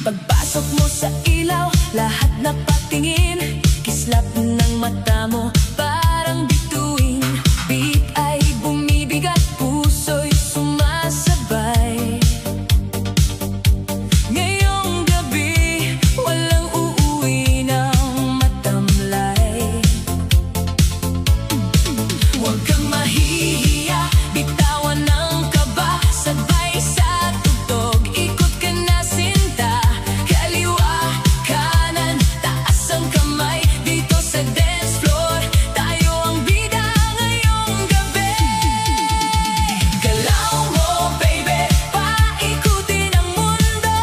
Pagpasok mo sa ilaw, lahat napatingin. Kislap ng mata mo, parang bituin. Beat ay bumibigat, puso'y sumasabay. Ngayong gabi, walang uuwi ng matamlay. Huwag kang mahihiya, bitawan ng kaba. Sabay sa tugtog, ikot ka na sinta. Kaliwa, kanan, taas ang kamay. Dito sa dance floor, tayo ang bida ngayong gabi. Galaw mo baby, paikutin ang mundo.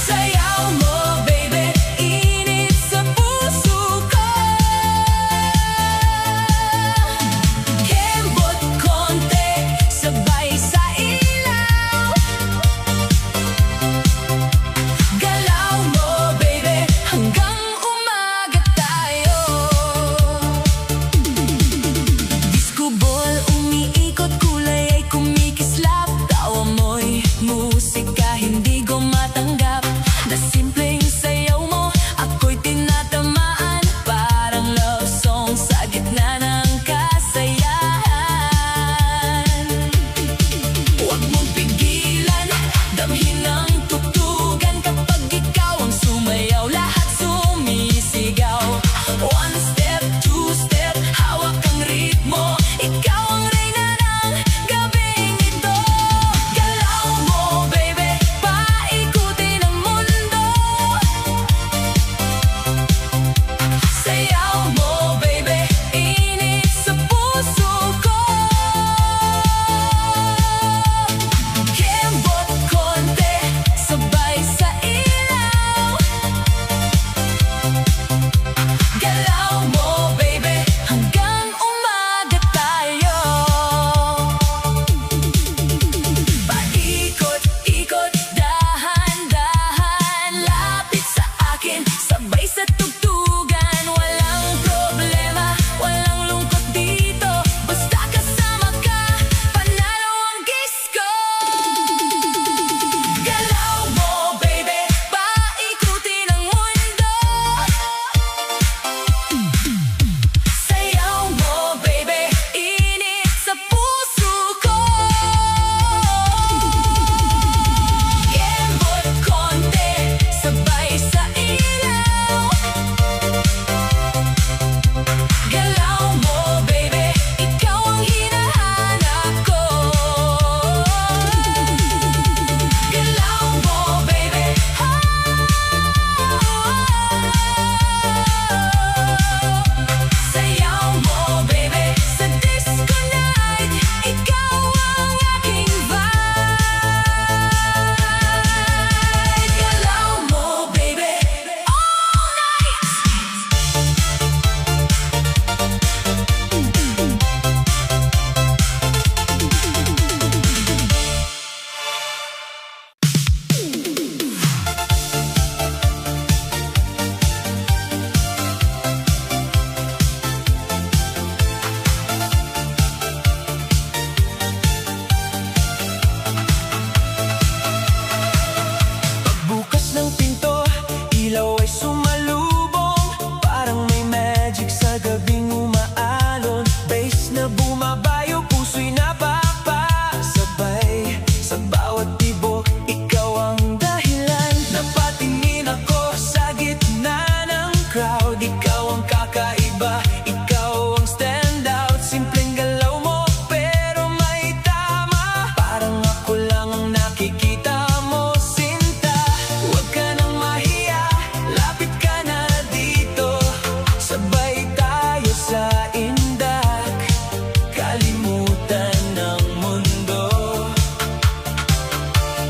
Sayaw mo baby, init sa puso ko. Kembot konti, sabay sa ilaw. Galaw mo baby, hanggang umaga tayo. Disco ball umiikot, kulay ay kumikislap. Tawa mo'y musika, hindi ko matanggap. Na simpleng sayaw mo, ako'y tinatamaan. Parang love song sa gitna ng kasayahan. Huwag mong pigilan, damhin ang tugtugan. Kapag ikaw ang sumayaw, lahat sumisigaw. One step, two step, hawak ang ritmo. Ikaw ang reyna ng gabing ito. Galaw mo baby, paikutin ang mundo. Sayaw mo baby, init sa puso ko. Kembot konti, sabay sa ilaw. Galaw mo baby, hanggang umaga tayo. Paikot-ikot, dahan-dahan, lapit sa akin, sabay sa tugtugan. Walang problema, walang lungkot dito. Basta kasama ka, panalo ang disco. Galaw mo baby, paikutin ang mundo. Sayaw mo baby, init sa puso ko. Kembot konti, sabay sa ilaw. Galaw mo baby, ikaw ang hinahanap ko. Galaw mo baby, sayaw mo baby, sa disco night. Ikaw ang aking vibe. Galaw mo baby, all night. Pagbukas ng pinto, ilaw ay sumalubong. Parang may magic sa gabing umaalon. Bass na bumabayo, puso'y napapasabay. Sa bawat tibok, ikaw ang dahilan. Napatingin ako sa gitna ng crowd. Ikaw ang kakaiba, ikaw ang standout. Simpleng galaw mo, pero may tama. Parang ako lang ang nakikita mo, sinta. Huwag ka nang mahiya, lapit ka na dito. Sabay tayo sa indak, kalimutan ng mundo.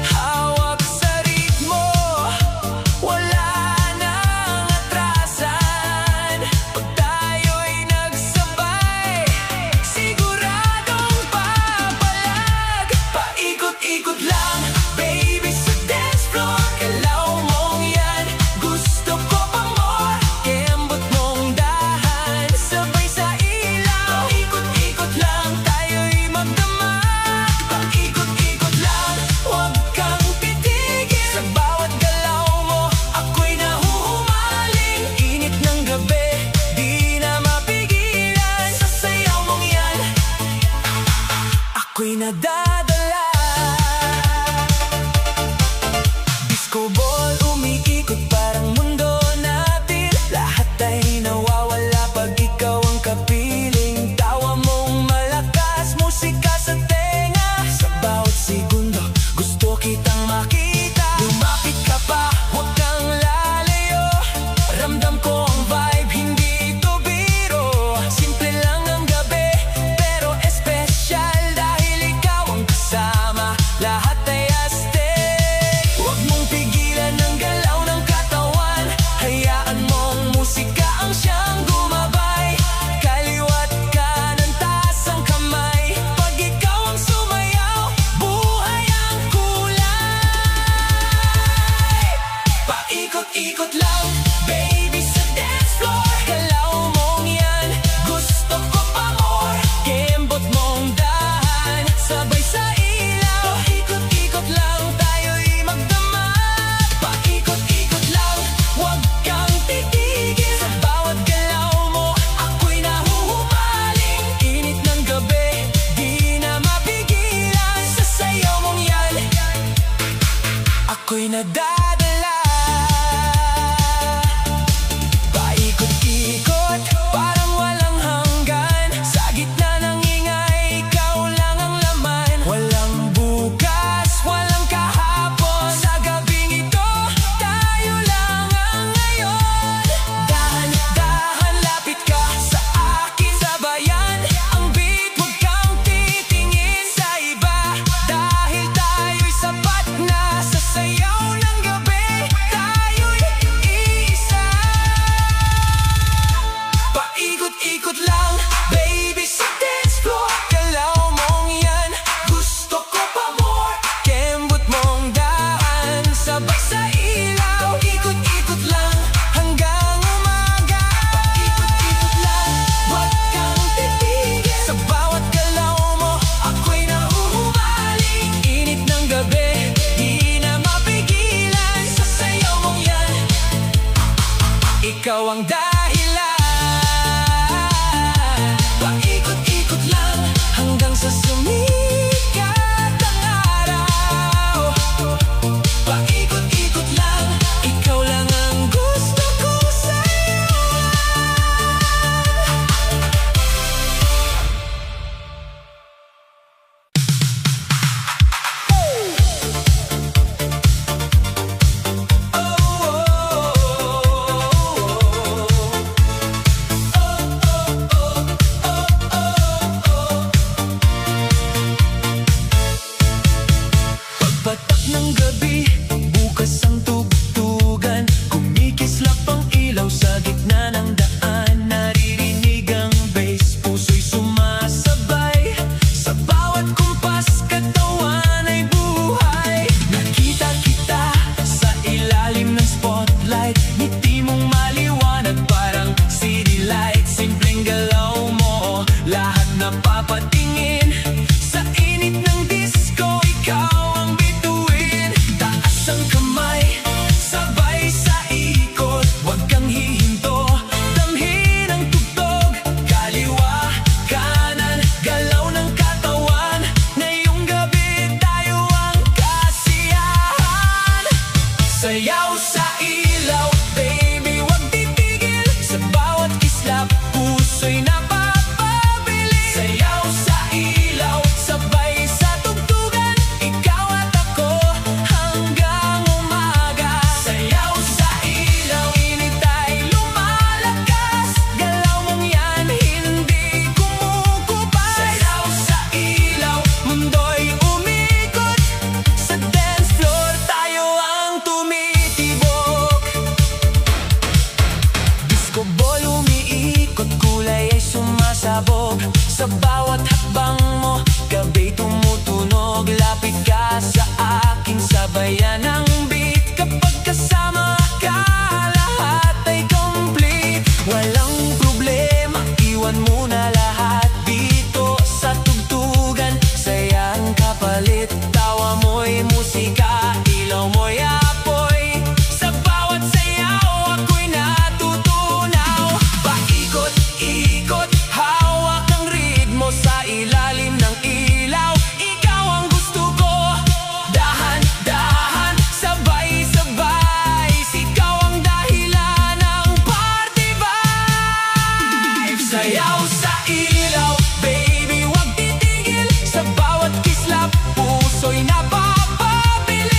Hawak sa ritmo, wala nang atrasan. Pag tayo'y nagsabay, siguradong papalag. Paikot-ikot lang, baby, sa dance floor. Galaw mong yan, gusto ko pa more. Kembot mong dahan, sabay sa ilaw. Paikot-ikot lang, tayo'y magdamag. Paikot-ikot lang, huwag Paikot-ikot lang, baby, sa dance floor. Galaw mong yan, gusto ko pa more. Kembot mong dahan, sabay sa ilaw. Paikot-ikot lang, tayo'y magdamag. Paikot-ikot lang, huwag kang titigil. Sa bawat galaw mo, ako'y nahuhumaling. Init ng gabi, di na mapigilan. Sa sayaw mong yan, ako'y nadadala. Paikot-ikot, parang walang hanggan. Sa gitna ng ingay, ikaw lang ang laman. Walang bukas, walang kahapon. Sa gabing ito, tayo lang ang ngayon. Dahan-dahan, lapit ka sa akin, sabayan ang beat. Huwag kang titingin sa iba, dahil tayo'y sapat na. Sa sayaw ng gabi, tayo'y iisa. Paikot-ikot lang, baby, sa dance floor. Galaw mong yan, gusto ko pa more. Kembot mong daan, sabay sa ilaw. Ikot-ikot lang, hanggang umaga. Paikot-ikot lang, huwag kang titigil. Sa bawat galaw mo, ako'y nahuhumaling. Init ng gabi, di na mapigilan. Sa sayaw mong yan, ikaw ang dahilan. Paikot-ikot lang, hanggang sa sumikat ang araw. Paikot-ikot lang, ikaw lang ang gusto kong sayawan. Pagpatak ng gabi, bukas ang tugtugan. Kumikislap ang ilaw sa gitna ng daan. Naririnig ang bass, puso'y sumasabay. Sa bawat kumpas, katawan ay buhay. Nakita kita sa ilalim ng spotlight. Ngiti mong maliwanag, parang city light. Simpleng galaw mo, lahat napapatingin. Sa init ng disco, ikaw ang bituin. Taas ang kamay, sabay sa ikot. Huwag kang hihinto, damhin ang tugtog. Kaliwa, kanan, galaw ng katawan. Ngayong gabi, tayo ang kasiyahan. Sayaw sa ilaw, baby, huwag titigil. Sa bawat kislap, puso'y napapabili. Sayaw sa ilaw, sabay sa tugtugan. Ikaw at ako, hanggang umaga. Sayaw sa ilaw, init ay lumalakas. Galaw mong yan, hindi kumukupas. Sayaw sa ilaw, mundo'y umikot. Sa dance floor, tayo ang tumitibok. Disco ball umiikot, kulay ay sumasabog. Sa bawat hakbang mo, gabi tumutunog. Lapit ka sa akin, sabayan ang beat. Kapag kasama ka, lahat ay complete. Walang problema, iwan mo na lahat dito sa tugtugan. Saya ang kapalit, tawa mo'y musika, ilaw mo'y apoy. Sa bawat sayaw, ako'y natutunaw. Paikot-ikot, hawak ng ritmo sa ilalim ng ilaw. Ikaw ang gusto ko, dahan-dahan, sabay-sabay. Ikaw ang dahilan ng party vibe. Sayaw sa ilaw, baby, huwag titigil. Sa bawat kislap, puso'y napapabili.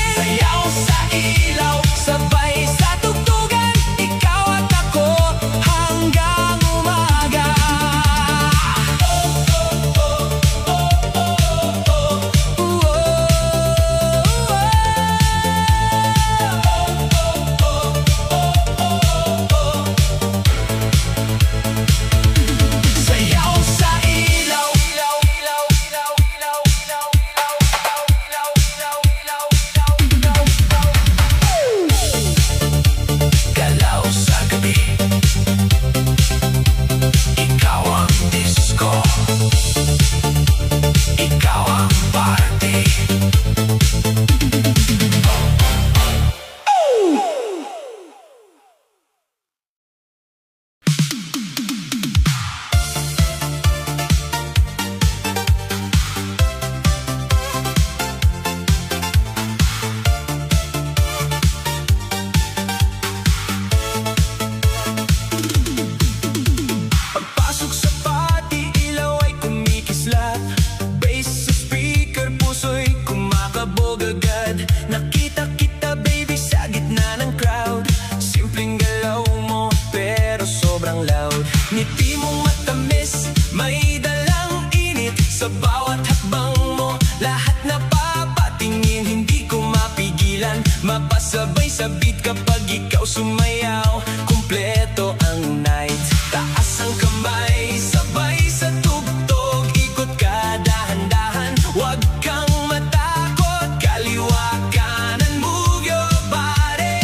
agad. Nakita kita baby sa gitna ng crowd. Simpleng galaw mo pero sobrang loud. Ngiti mong matamis, may dalang init. Sa bawat hakbang mo, lahat napapatingin. Hindi ko mapigilan, mapasabay sa beat kapag ikaw sumayaw. Kumpleto ang night, taas ang kamay, sabay sa tugtog. Ikot ka dahan-dahan, wag kang matakot. Kaliwa kanan, move your body.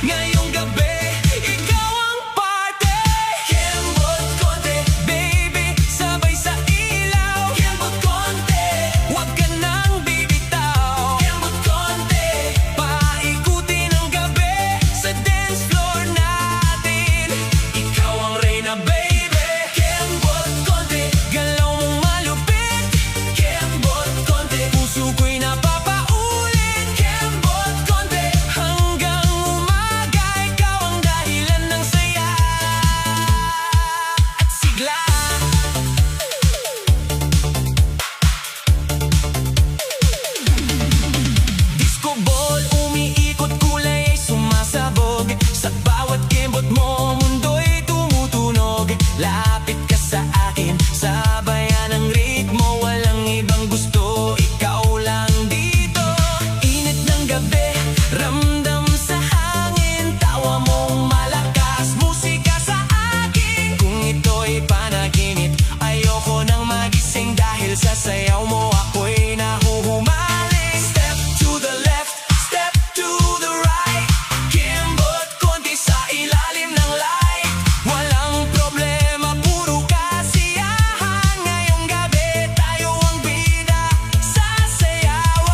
Ngayong gabi, ikaw ang party. Kembot konti, baby, sabay sa ilaw. Kembot konti, wag ka nang bibitaw. Kembot konti, paikutin ang gabi sa dance floor natin. Ikaw ang reyna, baby. Kembot konti, galaw mong malupit. Kembot konti, puso ko'y napapaulit. Kembot konti, hanggang umaga. Ikaw ang dahilan ng saya at sigla. Disco ball, umiikot, kulay ay sumasabog. Sa bawat kembot mo, mundo'y tumutunog. Lapit ka sa akin, sabayan ang ritmo. Walang ibang gusto, ikaw lang dito. Init ng gabi, ramdam sa hangin. Tawa mong malakas, musika sa akin. Kung ito'y panaginip, ayoko nang magising. Dahil sa sayaw mo ako'y nahuhumaling. Step to the left, step to the right. Kembot konti sa ilalim ng light. Walang problema, puro kasiyahan. Ngayong gabi, tayo ang bida sa sayawan.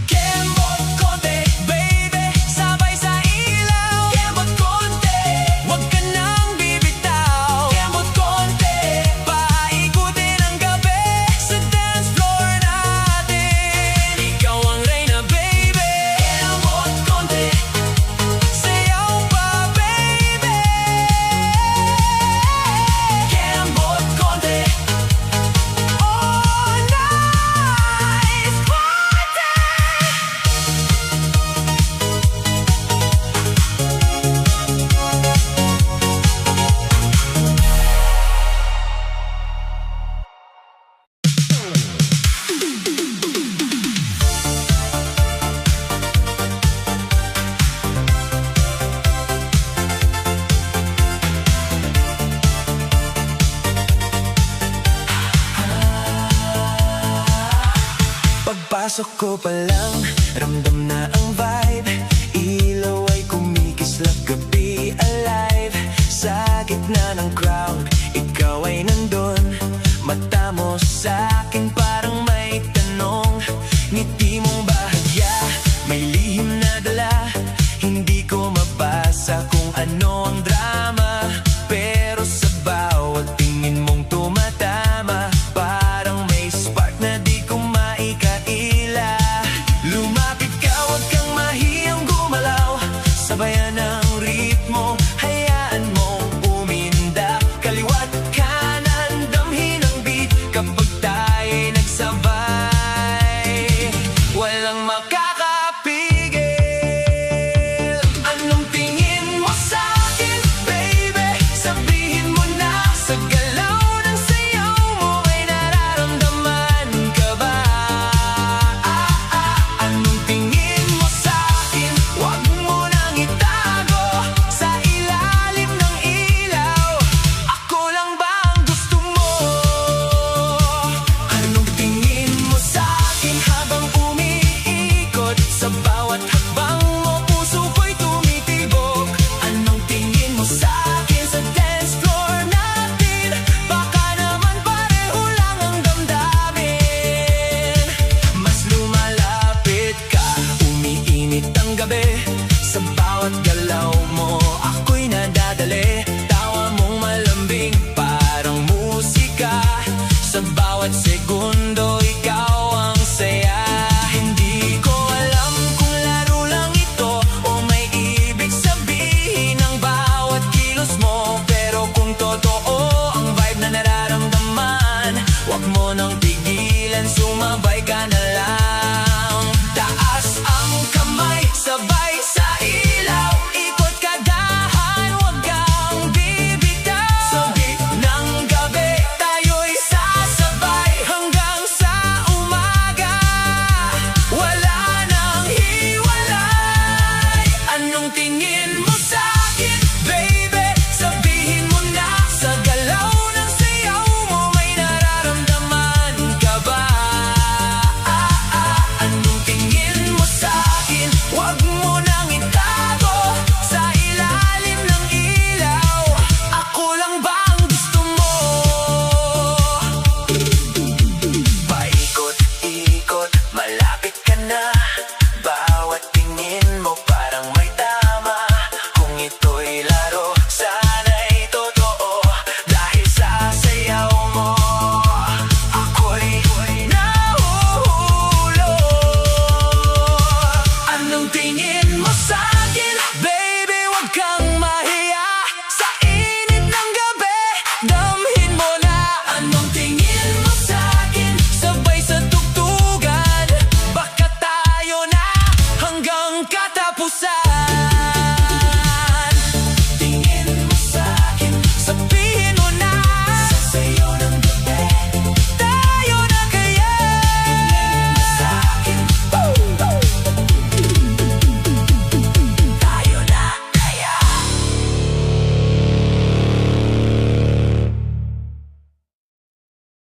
Kembot konti, baby, sabay sa ilaw. Kembot konti, wag ka nang bibitaw. Kembot konti, paikutin ang gabi sa dance floor natin. Ikaw ang reyna, baby. Kembot konti, sayaw pa, baby. Kembot konti, all night party. Pagpasok ko pa lang, ramdam na ang vibe. Ilaw ay kumikislap, gabi alive. Sa gitna ng crowd, ikaw ay nandun. Mata mo sa akin